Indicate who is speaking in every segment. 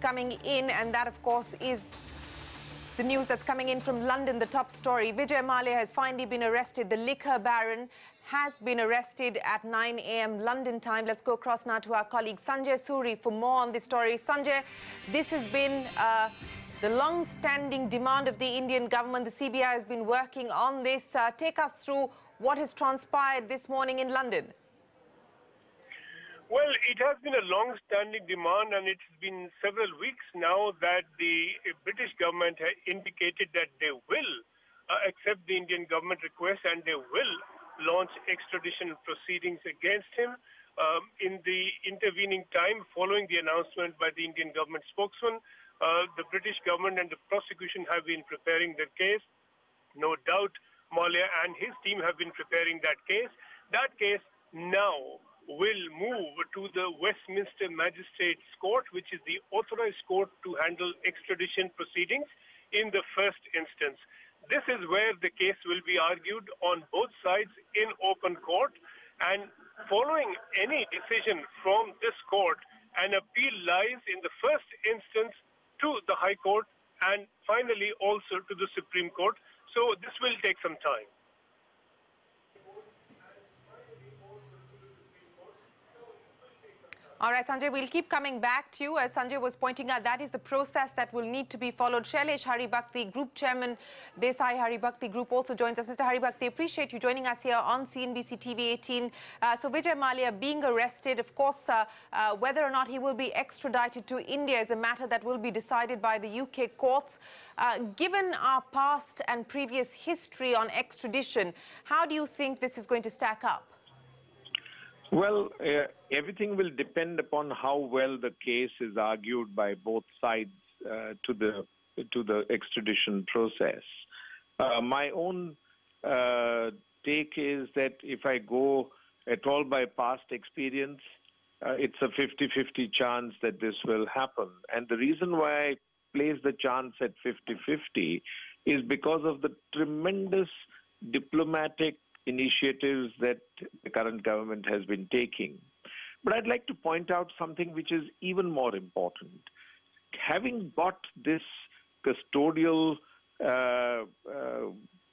Speaker 1: coming in, and that, of course, is the news that's coming in from London, the top story. Vijay Mallya has finally been arrested. The liquor baron has been arrested at 9 a.m. London time. Let's go across now to our colleague Sanjay Suri for more on this story. Sanjay, this has been the long-standing demand of the Indian government. The CBI has been working on this. Take us through what has transpired this morning in London.
Speaker 2: Well, it has been a long-standing demand, and it's been several weeks now that the British government has indicated that they will accept the Indian government request and they will launch extradition proceedings against him. In the intervening time, following the announcement by the Indian government spokesman, the British government and the prosecution have been preparing their case. No doubt, Mallya and his team have been preparing that case. That case now will move to the Westminster Magistrates Court, which is the authorized court to handle extradition proceedings in the first instance. This is where the case will be argued on both sides in open court, and following any decision from this court, an appeal lies in the first instance to the High Court and finally also to the Supreme Court. So this will take some time.
Speaker 1: All right, Sanjay, we'll keep coming back to you. As Sanjay was pointing out, that is the process that will need to be followed. Shailesh Haribhakti, Group Chairman, Desai Haribhakti Group, also joins us. Mr. Haribhakti, appreciate you joining us here on CNBC TV 18. So Vijay Mallya being arrested, of course, whether or not he will be extradited to India is a matter that will be decided by the UK courts. Given our past and previous history on extradition, how do you think this is going to stack up?
Speaker 3: Well, everything will depend upon how well the case is argued by both sides to the extradition process. My own take is that if I go at all by past experience, it's a 50-50 chance that this will happen. And the reason why I place the chance at 50-50 is because of the tremendous diplomatic initiatives that the current government has been taking. But I'd like to point out something which is even more important. Having got this custodial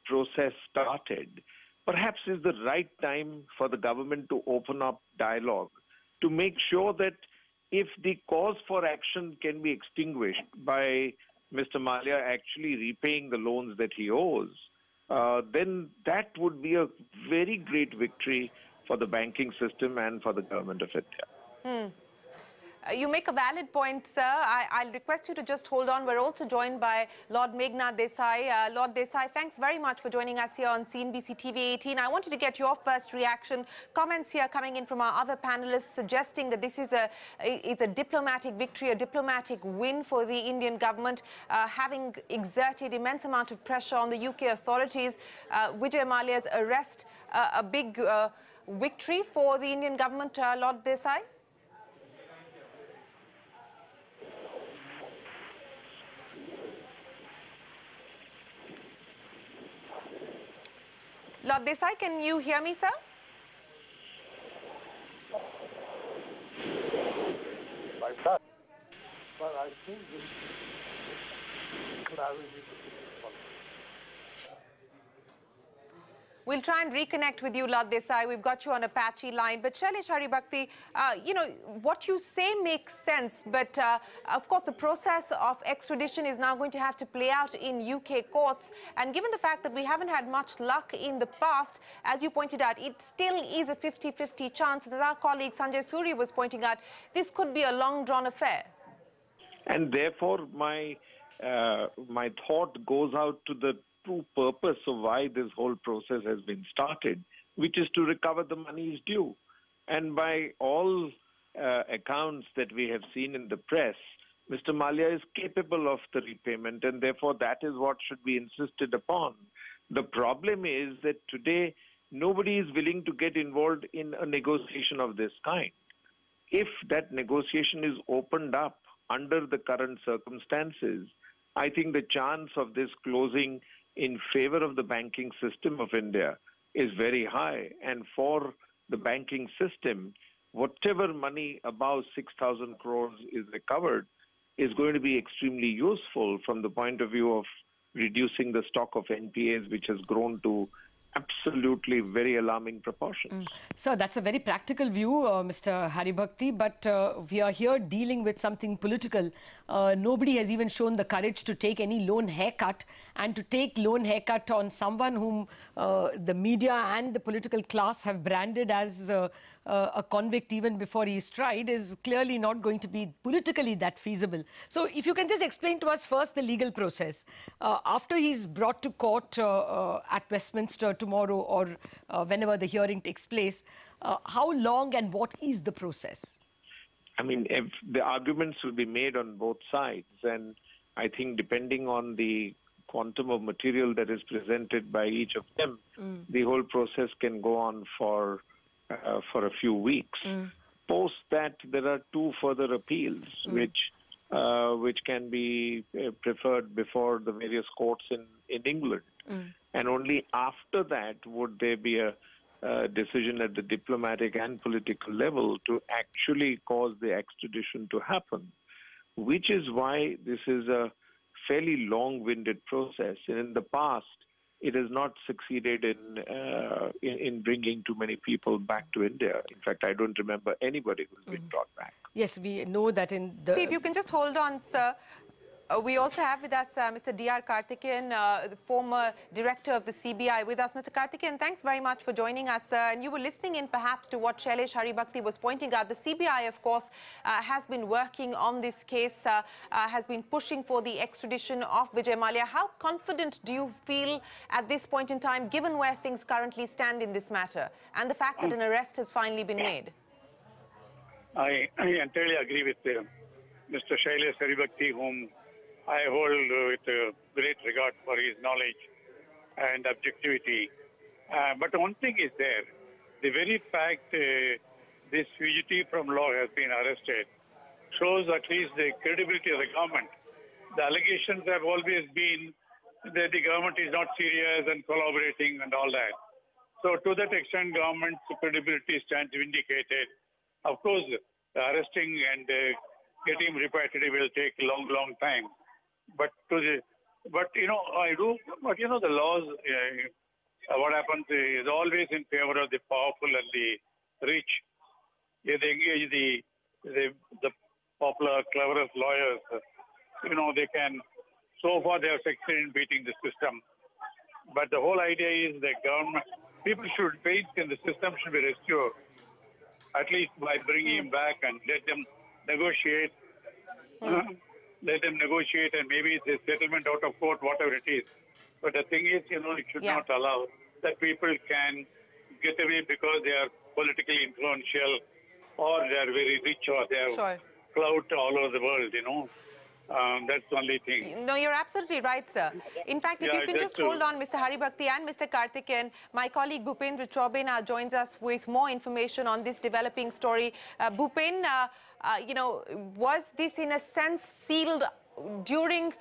Speaker 3: process started, perhaps is the right time for the government to open up dialogue to make sure that if the cause for action can be extinguished by Mr. Mallya actually repaying the loans that he owes, then that would be a very great victory for the banking system and for the government of India.
Speaker 1: You make a valid point, sir. I'll request you to just hold on. We're also joined by Lord Meghnad Desai. Lord Desai, thanks very much for joining us here on CNBC TV 18. I wanted to get your first reaction. Comments here coming in from our other panelists suggesting that this is a diplomatic victory, a diplomatic win for the Indian government, having exerted immense amount of pressure on the UK authorities. Vijay Mallya's arrest, a big victory for the Indian government, Lord Desai? Lord Desai, can you hear me, sir?
Speaker 4: Like that. But I think this clarity.
Speaker 1: We'll try and reconnect with you, Lord Desai. We've got you on a patchy line. But Shailesh Haribhakti, you know, what you say makes sense. But, of course, the process of extradition is now going to have to play out in UK courts. And given the fact that we haven't had much luck in the past, as you pointed out, it still is a 50-50 chance. As our colleague Sanjay Suri was pointing out, this could be a long-drawn affair.
Speaker 3: And therefore, my thought goes out to the true purpose of why this whole process has been started, which is to recover the monies due. And by all accounts that we have seen in the press, Mr. Mallya is capable of the repayment, and therefore that is what should be insisted upon. The problem is that today nobody is willing to get involved in a negotiation of this kind. If that negotiation is opened up under the current circumstances, I think the chance of this closing in favor of the banking system of India is very high. And for the banking system, whatever money above 6,000 crores is recovered is going to be extremely useful from the point of view of reducing the stock of NPAs, which has grown to absolutely very alarming proportions.
Speaker 5: So that's a very practical view, Mr. Haribhakti, but we are here dealing with something political. Nobody has even shown the courage to take any loan haircut, and to take loan haircut on someone whom the media and the political class have branded as a convict even before he is tried is clearly not going to be politically that feasible. So if you can just explain to us first the legal process. After he's brought to court at Westminster tomorrow or whenever the hearing takes place, how long and what is the process?
Speaker 3: I mean, if the arguments will be made on both sides, and I think depending on the quantum of material that is presented by each of them, the whole process can go on for a few weeks. Post that, there are 2 further appeals which can be preferred before the various courts in England. And only after that would there be a decision at the diplomatic and political level to actually cause the extradition to happen, which is why this is a fairly long-winded process. And in the past, it has not succeeded in bringing too many people back to India. In fact, I don't remember anybody who's been brought back.
Speaker 5: Yes, we know that in the...
Speaker 1: If you can just hold on, sir. We also have with us Mr. D.R. Karthikeyan, the former director of the CBI with us. Mr. Karthikeyan, thanks very much for joining us. And you were listening in perhaps to what Shailesh Haribhakti was pointing out. The CBI, of course, has been working on this case, has been pushing for the extradition of Vijay Mallya. How confident do you feel at this point in time, given where things currently stand in this matter and the fact that an arrest has finally been made?
Speaker 4: I entirely agree with Mr. Shailesh Haribhakti, whom I hold with great regard for his knowledge and objectivity. But one thing is there. The very fact this fugitive from law has been arrested shows at least the credibility of the government. The allegations have always been that the government is not serious and collaborating and all that. So to that extent, government's credibility stands vindicated. Of course, arresting and getting him repatriated will take a long time. But the laws, what happens is always in favor of the powerful and the rich. If they engage the popular, cleverest lawyers, they can. So far, they have succeeded in beating the system. But the whole idea is that government, people should faith in the system should be restored, at least by bringing him back and let them negotiate. Let them negotiate, and maybe it's a settlement out of court, whatever it is. But the thing is, it should not allow that people can get away because they are politically influential or they are very rich or they have clout all over the world, That's the only thing.
Speaker 1: No, you're absolutely right, sir. In fact, if you can just hold on, Mr. Haribhakti and Mr. Karthikeyan, my colleague Bhupendra Chaubey now joins us with more information on this developing story. Bhupen, was this in a sense sealed during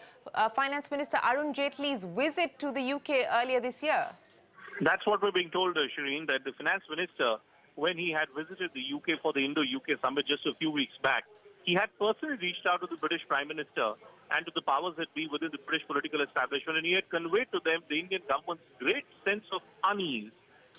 Speaker 1: Finance Minister Arun Jaitley's visit to the UK earlier this year?
Speaker 6: That's what we're being told, Shireen, that the Finance Minister, when he had visited the UK for the Indo-UK summit just a few weeks back, he had personally reached out to the British Prime Minister and to the powers that be within the British political establishment, and he had conveyed to them the Indian government's great sense of unease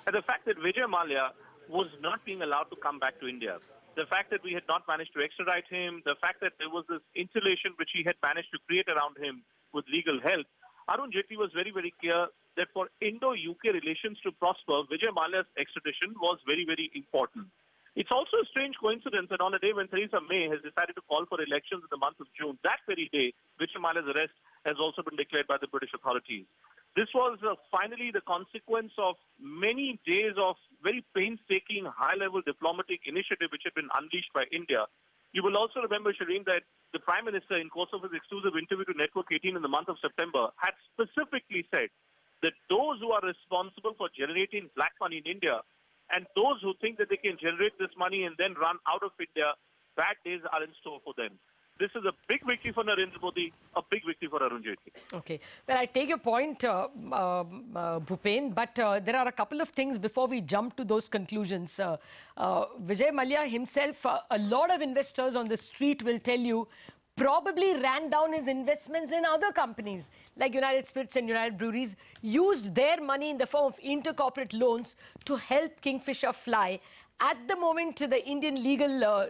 Speaker 6: at the fact that Vijay Mallya was not being allowed to come back to India. The fact that we had not managed to extradite him, the fact that there was this insulation which he had managed to create around him with legal help, Arun Jaitley was very, very clear that for Indo-UK relations to prosper, Vijay Mallya's extradition was very, very important. It's also a strange coincidence that on a day when Theresa May has decided to call for elections in the month of June, that very day, Vijay Mallya's arrest has also been declared by the British authorities. This was finally the consequence of many days of very painstaking, high-level diplomatic initiative which had been unleashed by India. You will also remember, Shireen, that the Prime Minister, in course of his exclusive interview to Network 18 in the month of September, had specifically said that those who are responsible for generating black money in India and those who think that they can generate this money and then run out of India, bad days are in store for them. This is a big victory for Narendra Modi, a big victory for Arun Jaitley. Okay.
Speaker 5: Well, I take your point, Bhupen, but there are a couple of things before we jump to those conclusions. Vijay Mallya himself, a lot of investors on the street will tell you, probably ran down his investments in other companies like United Spirits and United Breweries, used their money in the form of intercorporate loans to help Kingfisher fly. At the moment, the Indian legal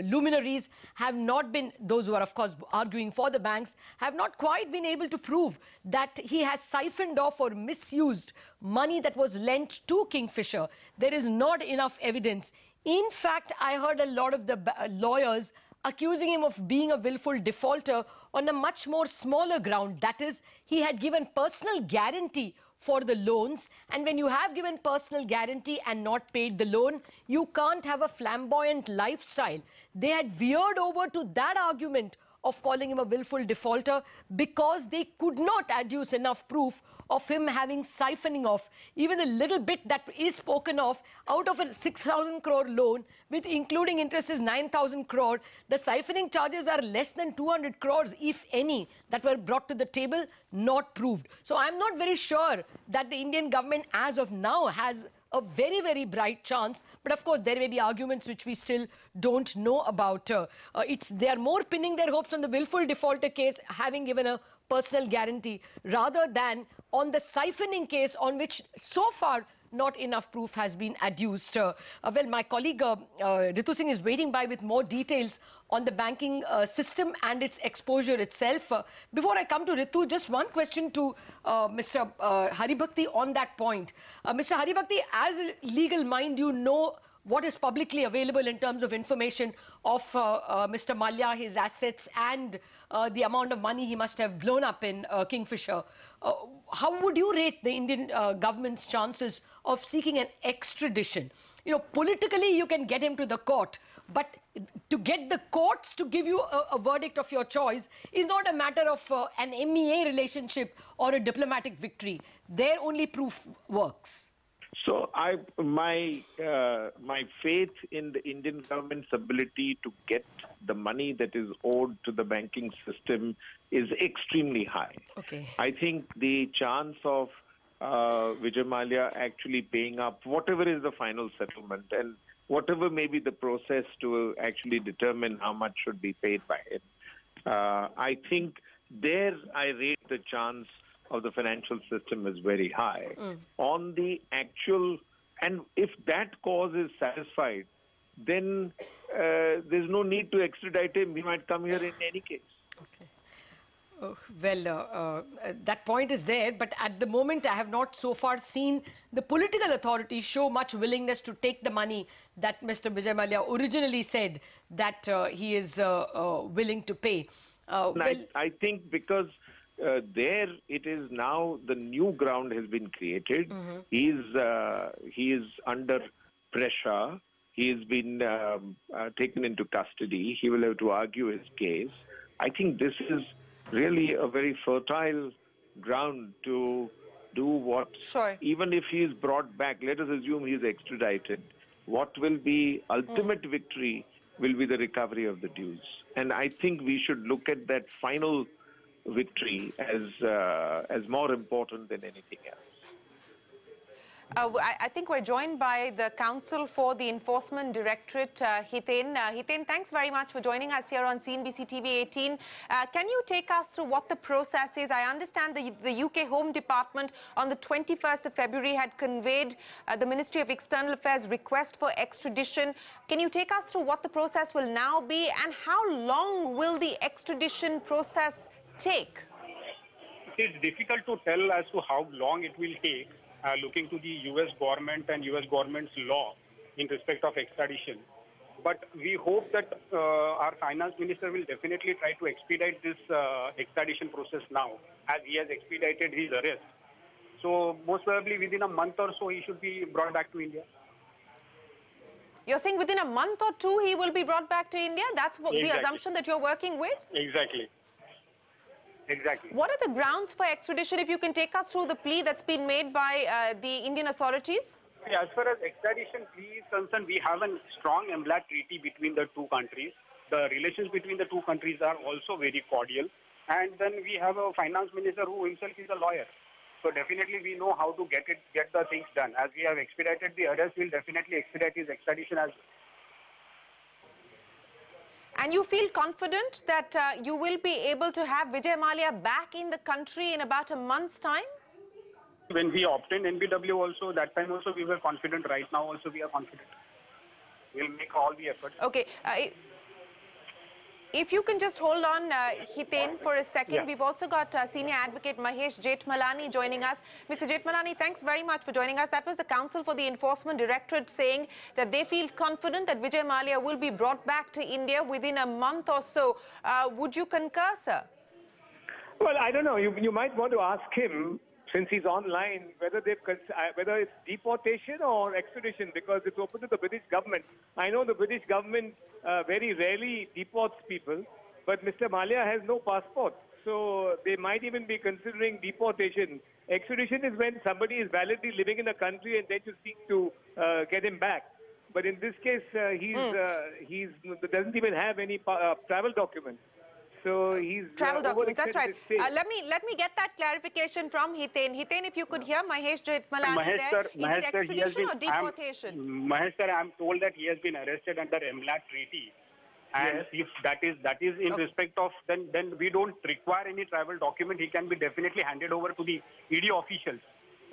Speaker 5: luminaries have not been, those who are, of course, arguing for the banks, have not quite been able to prove that he has siphoned off or misused money that was lent to Kingfisher. There is not enough evidence. In fact, I heard a lot of the lawyers accusing him of being a willful defaulter on a much more smaller ground. That is, he had given personal guarantee for the loans, and when you have given personal guarantee and not paid the loan, you can't have a flamboyant lifestyle. They had veered over to that argument of calling him a willful defaulter because they could not adduce enough proof of him having siphoning off even a little bit that is spoken of out of a 6,000 crore loan, with including interest is 9,000 crore. The siphoning charges are less than 200 crores, if any, that were brought to the table, not proved. So I'm not very sure that the Indian government as of now has a very, very bright chance. But of course, there may be arguments which we still don't know about. They are more pinning their hopes on the willful defaulter case, having given a personal guarantee, rather than on the siphoning case, on which so far not enough proof has been adduced. Well, my colleague Ritu Singh is waiting by with more details on the banking system and its exposure itself. Before I come to Ritu, just one question to Mr. Haribhakti on that point. Mr. Haribhakti, as a legal mind, you know what is publicly available in terms of information of Mr. Mallya, his assets, and the amount of money he must have blown up in Kingfisher. How would you rate the Indian government's chances of seeking an extradition? You know, politically, you can get him to the court, but to get the courts to give you a verdict of your choice is not a matter of an MEA relationship or a diplomatic victory. There only proof works.
Speaker 3: So my faith in the Indian government's ability to get the money that is owed to the banking system is extremely high.
Speaker 5: Okay.
Speaker 3: I think the chance of Vijay Mallya actually paying up whatever is the final settlement and whatever may be the process to actually determine how much should be paid by him, I think there I rate the chance of the financial system is very high. On the actual, and if that cause is satisfied, then there's no need to extradite him. He might come here in any case.
Speaker 5: Okay. Well, that point is there, but at the moment I have not so far seen the political authorities show much willingness to take the money that Mr. Vijay Mallya originally said that he is willing to pay.
Speaker 3: I think because there it is now the new ground has been created. He is under pressure. He has been taken into custody. He will have to argue his case. I think this is really a very fertile ground to do what, even if he is brought back, let us assume he is extradited, what will be ultimate victory will be the recovery of the dues. And I think we should look at that final victory as more important than anything else.
Speaker 1: I think we're joined by the Counsel for the Enforcement Directorate, Hiten. Hiten, thanks very much for joining us here on CNBC TV 18. Can you take us through what the process is? I understand the UK Home Department on the 21st of February had conveyed the Ministry of External Affairs' request for extradition. Can you take us through what the process will now be, and how long will the extradition process take?
Speaker 7: It is difficult to tell as to how long it will take, looking to the US government and US government's law in respect of extradition. But we hope that our finance minister will definitely try to expedite this extradition process now, as he has expedited his arrest. So most probably within a month or so, he should be brought back to India.
Speaker 1: You're saying within a month or two, he will be brought back to India? That's what the assumption that you're working with?
Speaker 7: Exactly. Exactly.
Speaker 1: What are the grounds for extradition, if you can take us through the plea that's been made by the Indian authorities?
Speaker 7: As far as extradition plea is concerned, we have a strong EMLAT treaty between the two countries. The relations between the two countries are also very cordial. And then we have a finance minister who himself is a lawyer. So definitely we know how to get the things done. As we have expedited the arrest, we'll definitely expedite his extradition as well.
Speaker 1: And you feel confident that you will be able to have Vijay Mallya back in the country in about a month's time?
Speaker 7: When we obtained NBW also, that time also we were confident. Right now also we are confident. We'll make all the efforts.
Speaker 1: Okay. If you can just hold on, Hiten, for a second.
Speaker 7: Yeah.
Speaker 1: We've also got Senior Advocate Mahesh Jethmalani joining us. Mr. Jethmalani, thanks very much for joining us. That was the Council for the Enforcement Directorate saying that they feel confident that Vijay Mallya will be brought back to India within a month or so. Would you concur, sir?
Speaker 8: Well, I don't know. You might want to ask him, since he's online, whether it's deportation or extradition, because it's open to the British government. I know the British government very rarely deports people, but Mr. Mallya has no passport, so they might even be considering deportation. Extradition is when somebody is validly living in the country and then you seek to get him back. But in this case, he doesn't even have any travel documents. So he's
Speaker 1: travel documents. That's right. Let me get that clarification from Hiten. Hiten, if you could hear Mahesh Jethmalani there. Is it extradition or deportation?
Speaker 7: Mahesh sir, I'm told that he has been arrested under MLAT treaty. And if that is in respect of, then we don't require any travel document. He can be definitely handed over to the ED officials.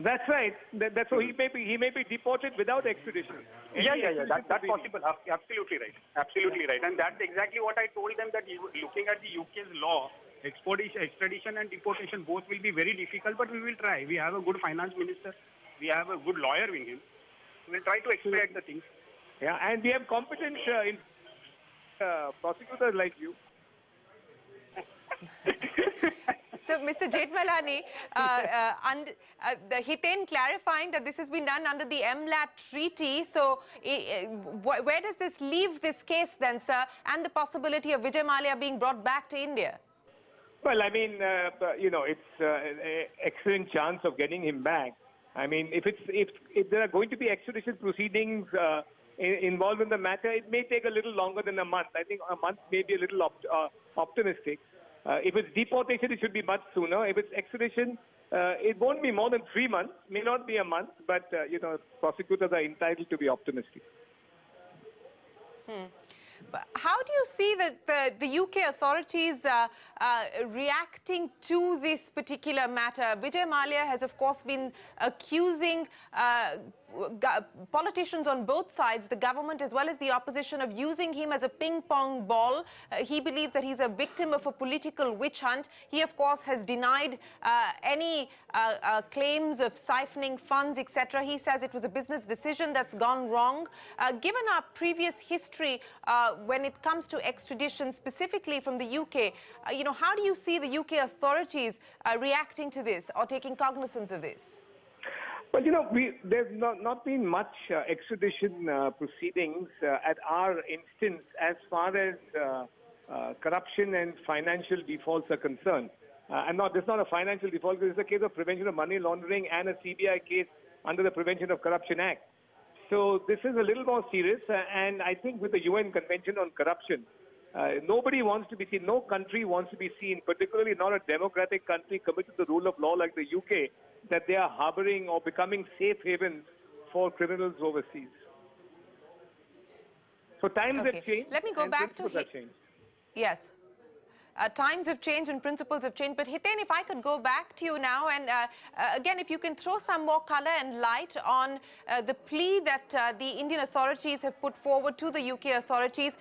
Speaker 8: That's right. That's so he may be deported without extradition.
Speaker 7: Yeah. That's possible. Absolutely right. Absolutely right. And that's exactly what I told them, that looking at the UK's law, extradition and deportation both will be very difficult, but we will try. We have a good finance minister. We have a good lawyer with him. We'll try to expedite the things.
Speaker 8: Yeah, and we have competent prosecutors like you.
Speaker 1: So, Mr. Jethmalani, Hiten clarifying that this has been done under the MLAT treaty. So, where does this leave this case then, sir, and the possibility of Vijay Mallya being brought back to India?
Speaker 8: Well, I mean, it's an excellent chance of getting him back. I mean, if there are going to be extradition proceedings involved in the matter, it may take a little longer than a month. I think a month may be a little optimistic. If it's deportation, it should be much sooner. If it's extradition, it won't be more than 3 months. May not be a month, but prosecutors are entitled to be optimistic.
Speaker 1: How do you see the UK authorities reacting to this particular matter? Vijay Mallya has, of course, been accusing politicians on both sides, the government as well as the opposition, of using him as a ping-pong ball. He believes that he's a victim of a political witch hunt. He, of course, has denied any claims of siphoning funds, etc. He says it was a business decision that's gone wrong. Given our previous history when it comes to extradition, specifically from the UK, how do you see the UK authorities reacting to this or taking cognizance of this?
Speaker 8: Well, there's not been much extradition proceedings at our instance as far as corruption and financial defaults are concerned. This is not a financial default, this is a case of prevention of money laundering and a CBI case under the Prevention of Corruption Act. So this is a little more serious, and I think with the UN Convention on Corruption, nobody wants to be seen, no country wants to be seen, particularly not a democratic country committed to the rule of law like the UK, that they are harboring or becoming safe havens for criminals overseas. So times have changed.
Speaker 1: Let me go back to yes. Times have changed and principles have changed. But Hiten, if I could go back to you now, and again, if you can throw some more color and light on the plea that the Indian authorities have put forward to the UK authorities.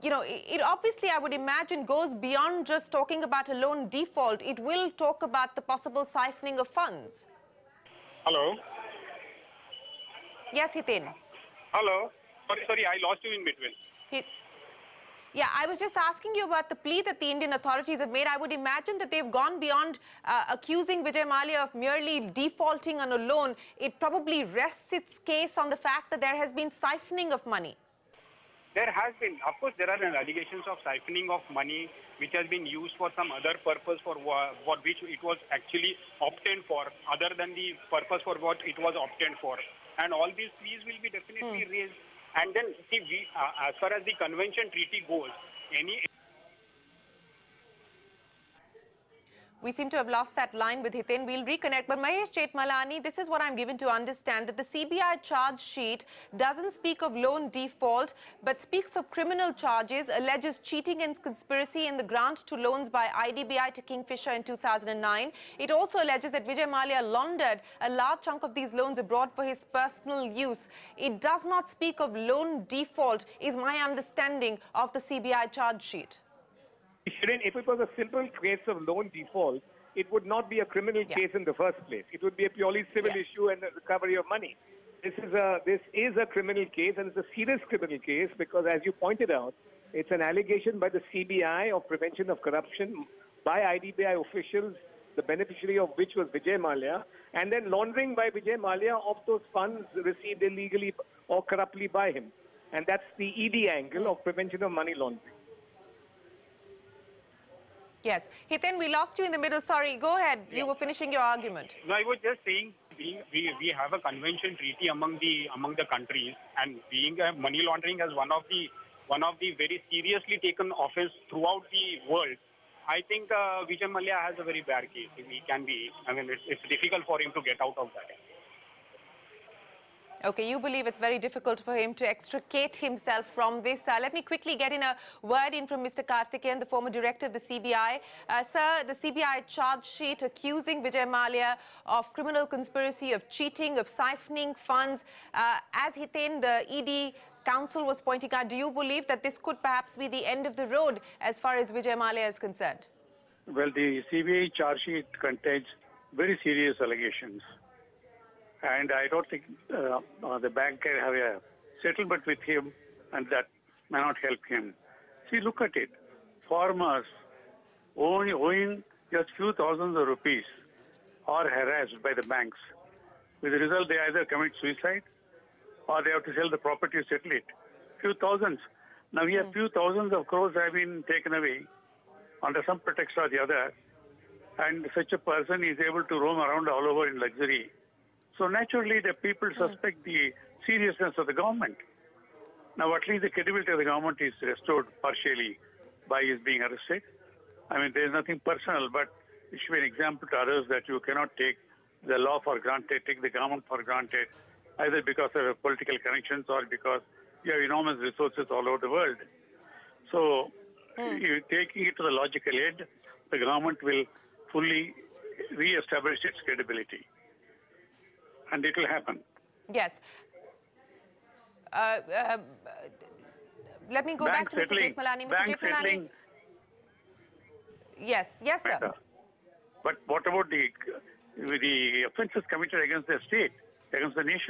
Speaker 1: It obviously, I would imagine, goes beyond just talking about a loan default. It will talk about the possible siphoning of funds.
Speaker 7: Hello?
Speaker 1: Yes, Hiten.
Speaker 7: Hello? Sorry, I lost you in between.
Speaker 1: Yeah, I was just asking you about the plea that the Indian authorities have made. I would imagine that they've gone beyond accusing Vijay Mallya of merely defaulting on a loan. It probably rests its case on the fact that there has been siphoning of money.
Speaker 7: There has been. Of course, there are allegations of siphoning of money which has been used for some other purpose for which it was actually obtained for, other than the purpose for what it was obtained for. And all these pleas will be definitely raised. And then, see, as far as the convention treaty goes,
Speaker 1: We seem to have lost that line with Hiten. We'll reconnect. But Mahesh Chetmalani, this is what I'm given to understand, that the CBI charge sheet doesn't speak of loan default, but speaks of criminal charges, alleges cheating and conspiracy in the grant to loans by IDBI to Kingfisher in 2009. It also alleges that Vijay Mallya laundered a large chunk of these loans abroad for his personal use. It does not speak of loan default, is my understanding of the CBI charge sheet.
Speaker 8: If it was a simple case of loan default, it would not be a criminal case in the first place. It would be a purely civil issue and a recovery of money. This is a criminal case, and it's a serious criminal case because, as you pointed out, it's an allegation by the CBI of prevention of corruption by IDBI officials, the beneficiary of which was Vijay Mallya, and then laundering by Vijay Mallya of those funds received illegally or corruptly by him. And that's the ED angle of prevention of money laundering.
Speaker 1: Yes. Hiten, we lost you in the middle. Sorry, go ahead. You were finishing your argument.
Speaker 7: No, I was just saying we have a convention treaty among the countries, and being money laundering as one of the very seriously taken offense throughout the world. I think Vijay Mallya has a very bad case. It's difficult for him to get out of that.
Speaker 1: Okay, you believe it's very difficult for him to extricate himself from this. Let me quickly get in a word in from Mr. Karthikeyan, the former director of the CBI. Sir, the CBI charge sheet accusing Vijay Mallya of criminal conspiracy, of cheating, of siphoning funds. As Hiten, the ED counsel, was pointing out, do you believe that this could perhaps be the end of the road as far as Vijay Mallya is concerned?
Speaker 4: Well, the CBI charge sheet contains very serious allegations. And I don't think the bank can have a settlement with him, and that may not help him. See, look at it. Farmers owing just few thousands of rupees are harassed by the banks. With the result, they either commit suicide or they have to sell the property to settle it. Few thousands. Now, we have few thousands of crores have been taken away under some pretext or the other, and such a person is able to roam around all over in luxury. So naturally, the people suspect the seriousness of the government. Now, at least the credibility of the government is restored partially by his being arrested. I mean, there is nothing personal, but it should be an example to others that you cannot take the law for granted, take the government for granted, either because of political connections or because you have enormous resources all over the world. So, you taking it to the logical end, the government will fully re-establish its credibility. And it will happen.
Speaker 1: Yes. Let me go back to Mr. Chetmalani. Mr. Chetmalani. Yes, sir.
Speaker 4: But what about the offences committed against the state, against the nation?